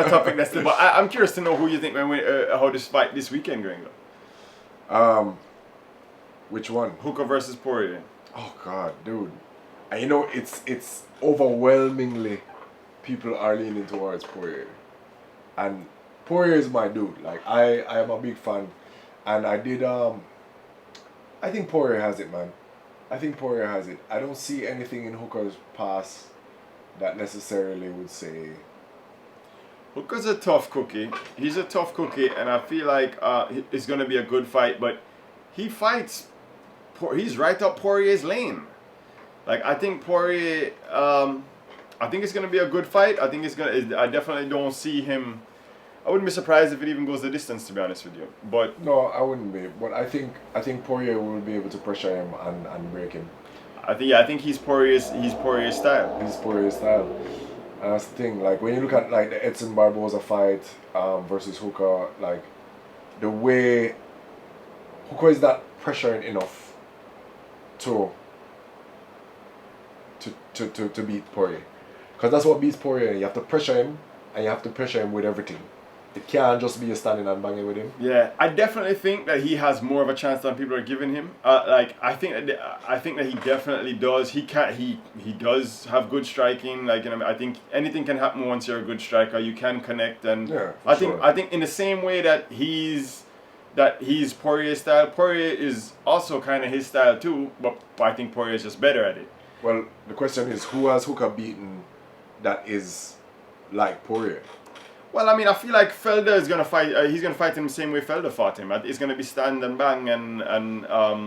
topic that's still. But I'm curious to know who you think how this fight this weekend going to. Which one? Hooker versus Poirier. Oh God, dude. And you know, it's overwhelmingly people are leaning towards Poirier. And Poirier is my dude. Like I am a big fan. And I think Poirier has it, man. I think Poirier has it. I don't see anything in Hooker's past that necessarily would say. Hooker's a tough cookie. He's a tough cookie, and I feel like it's going to be a good fight. But he fights. He's right up Poirier's lane. Like I think Poirier. I think it's going to be a good fight. I think it's going to. I definitely don't see him. I wouldn't be surprised if it even goes the distance, to be honest with you. But no, I wouldn't be. But I think Poirier will be able to pressure him and break him. I think he's Poirier's style. He's Poirier's style. And that's the thing. Like when you look at like the Edson Barboza fight versus Hooker, like the way Hooker is not pressuring enough to beat Poirier, because that's what beats Poirier. You have to pressure him, and you have to pressure him with everything. It can't just be a standing and banging with him. Yeah, I definitely think that he has more of a chance than people are giving him. I think that he definitely does. He does have good striking. Like, you know, I think anything can happen once you're a good striker. You can connect, and yeah, I think in the same way that he's Poirier's style. Poirier is also kind of his style too, but I think Poirier is just better at it. Well, the question is, who has Hooker beaten that is like Poirier? Well, I mean, I feel like Felder is gonna fight. He's gonna fight him the same way Felder fought him. It's gonna be stand and bang and.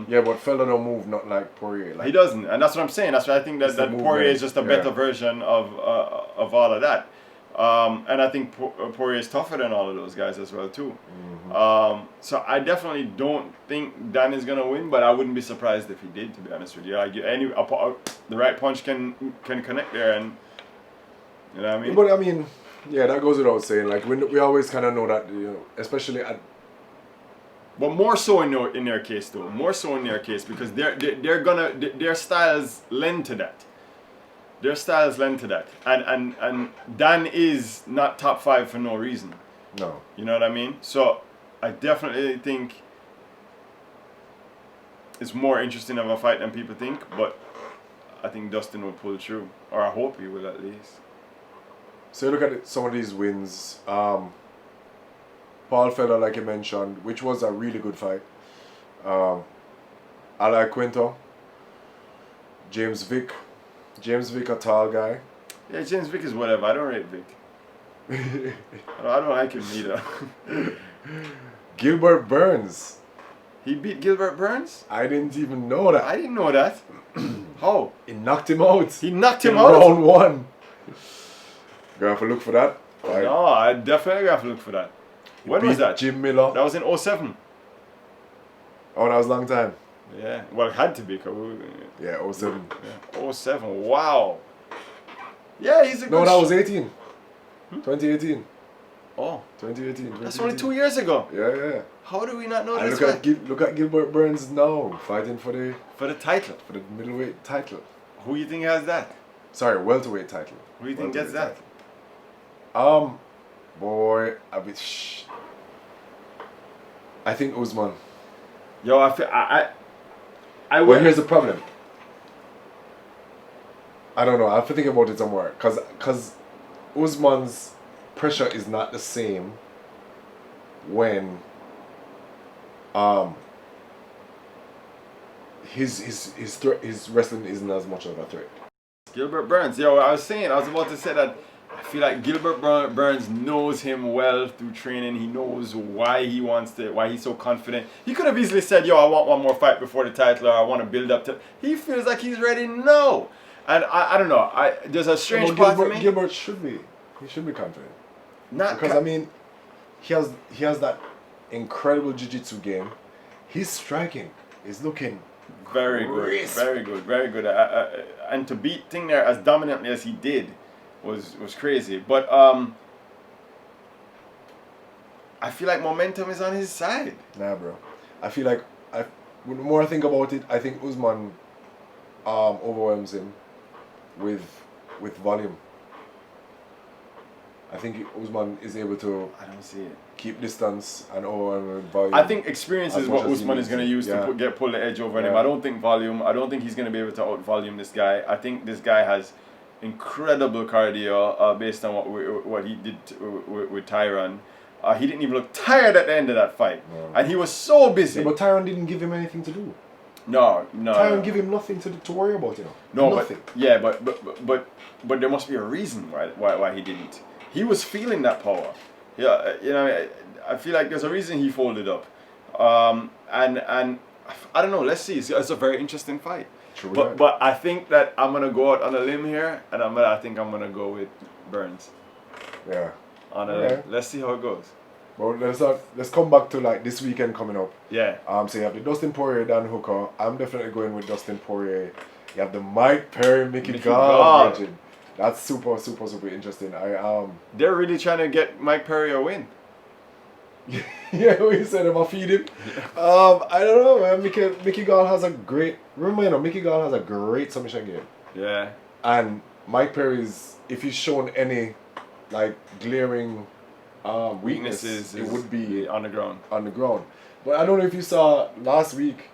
Yeah, but Felder don't move not like Poirier. Like, he doesn't, and that's what I'm saying. That's why I think that Poirier is just a better version of all of that. And I think Poirier is tougher than all of those guys as well too. Mm-hmm. So I definitely don't think Dan is gonna win, but I wouldn't be surprised if he did. To be honest with you, the right punch can connect there, and you know what I mean. But I mean. Yeah, that goes without saying. Like we always kind of know that, you know, especially at. But more so in their case though, more so in their case because their styles lend to that. Their styles lend to that, and Dan is not top 5 for no reason. No. You know what I mean? So I definitely think it's more interesting of a fight than people think, but I think Dustin will pull through, or I hope he will at least. So you look at some of these wins. Paul Felder, like you mentioned, which was a really good fight. Al Quinto. James Vick, a tall guy. Yeah, James Vick is whatever. I don't rate Vick. I don't like him either. Gilbert Burns. He beat Gilbert Burns? I didn't even know that. I didn't know that. How? He knocked him out. He knocked him in out? round 1. Gonna have to look for that. Right. No, I definitely have to look for that. When was that? Jim Miller. That was in 07. Oh, that was a long time. Yeah, well, it had to be. Yeah, 07. Yeah. 07, wow. Yeah, he's a good... No, that was 18. 2018. Oh. 2018. That's only 2 years ago. Yeah. How do we not know and this? Look at Gilbert Burns now, fighting for the title. For the middleweight title. Who you think has that? Sorry, welterweight title. Who do you think gets that? Boy, I think Usman. Yo, Well, here's the problem. I don't know. I have to think about it some more. Cause Usman's pressure is not the same when his wrestling isn't as much of a threat. Gilbert Burns. Yo, I was about to say that I feel like Gilbert Burns knows him well through training. He knows why he's so confident. He could have easily said, yo, I want one more fight before the title, or I want to build up to... He feels like he's ready now. And I don't know. There's a strange part to me. Gilbert should be. He should be confident. Because, I mean, he has that incredible jiu-jitsu game. His striking is looking very crisp. good. Very good. And to beat Ting there as dominantly as he did was crazy. But I feel like momentum is on his side. Nah, bro. I feel like the more I think about it, I think Usman overwhelms him with volume. I think Usman is able to I don't see it. keep distance and volume. I think experience as is much what as he Usman is needs going to to. use Yeah. to pull the edge over Yeah. him. I don't think volume. I don't think he's going to be able to out volume this guy. I think this guy has incredible cardio based on what he did with Tyron. He didn't even look tired at the end of that fight, No. and he was so busy. Yeah, but Tyron didn't give him anything to do. No. Tyron gave him nothing to worry about, No, nothing. but there must be a reason why he didn't. He was feeling that power. Yeah, I feel like there's a reason he folded up. And I don't know. Let's see. It's a very interesting fight. True But that. but I think that I'm gonna go out on a limb here, and I think I'm gonna go with Burns Yeah. on a Okay. limb. Let's see how it goes. Well, let's come back to like this weekend coming up. Yeah. So you have the Dustin Poirier, Dan Hooker. I'm definitely going with Dustin Poirier. You have the Mike Perry, Mickey Gall. Gall. Legend. That's super interesting. They're really trying to get Mike Perry a win. Yeah, we said I'm gonna feed him. I don't know, man. Mickey Gall has a great. Remember, Mickey Gall has a great submission game. Yeah. And Mike Perry's, if he's shown any like glaring weaknesses, it would be on the ground. on the ground. But I don't know if you saw last week,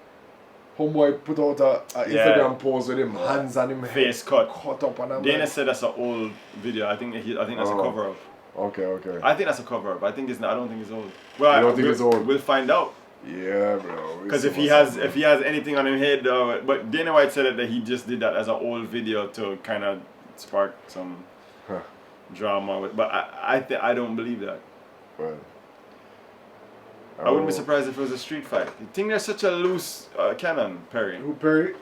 Homeboy put out a Instagram post with him hands on him Face head cut. up, and I'm Dana like, said that's an old video. I think that's a cover up. okay. I think that's a cover up. I think it's not. I don't think it's old. Well, You don't think it's old? We'll find out. Yeah, bro. Because if he has anything on his head, but Dana White said that he just did that as an old video to kind of spark some drama. But I don't believe that. Well, I wouldn't be surprised if it was a street fight. You think they're such a loose cannon, Perry? Who Perry?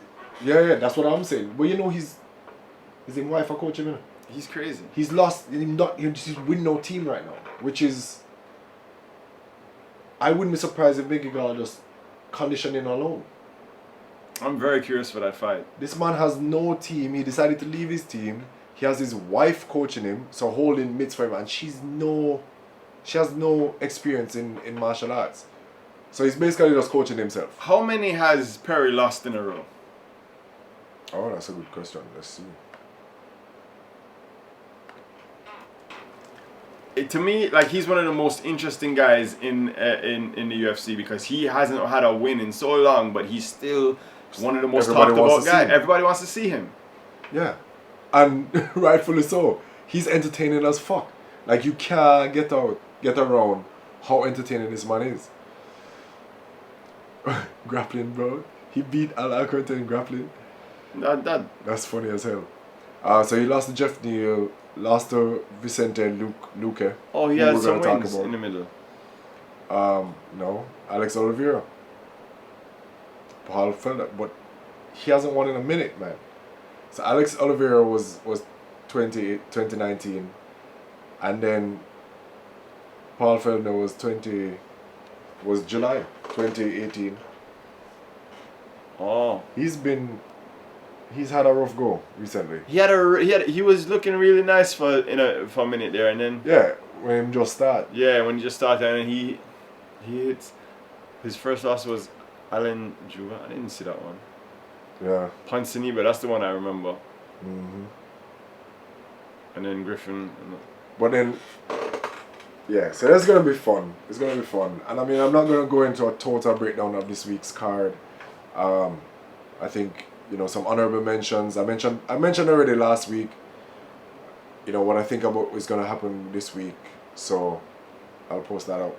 Yeah, that's what I'm saying. But his wife a coach him. He's crazy. He's lost. He's with no team right now, which is. I wouldn't be surprised if Mickey Gall just conditioning alone. I'm very curious for that fight. This man has no team. He decided to leave his team. He has his wife coaching him, so holding mitts for him, and she has no experience in martial arts. So he's basically just coaching himself. How many has Perry lost in a row? Oh, that's a good question. Let's see. To me, like, he's one of the most interesting guys in the UFC because he hasn't had a win in so long, but he's still one of the most Everybody talked wants about to see guys. him. Everybody wants to see him. Yeah, and rightfully so. He's entertaining as fuck. Like, you can't get around how entertaining this man is. Grappling, bro. He beat Al Alcorta in grappling. That's funny as hell. So he lost to Jeff Neal, lost to Vicente Luque. Oh, he who had we're some gonna talk wins about. in the middle. No, Alex Oliveira. Paul Felder, but he hasn't won in a minute, man. So Alex Oliveira was 2019, and then Paul Felder was July 2018. Oh, He's had a rough go recently. he was looking really nice for a minute there, and then Yeah, when him just start. when he just started, and he hits. His first loss was Alan Juba. I didn't see that one. Yeah. Ponzinibbio, that's the one I remember. Mm-hmm. And then Griffin. But then, yeah, so that's gonna be fun. It's gonna be fun, and I mean, I'm not gonna go into a total breakdown of this week's card. I think some honorable mentions. I mentioned already last week. What I think about is gonna happen this week, so I'll post that out.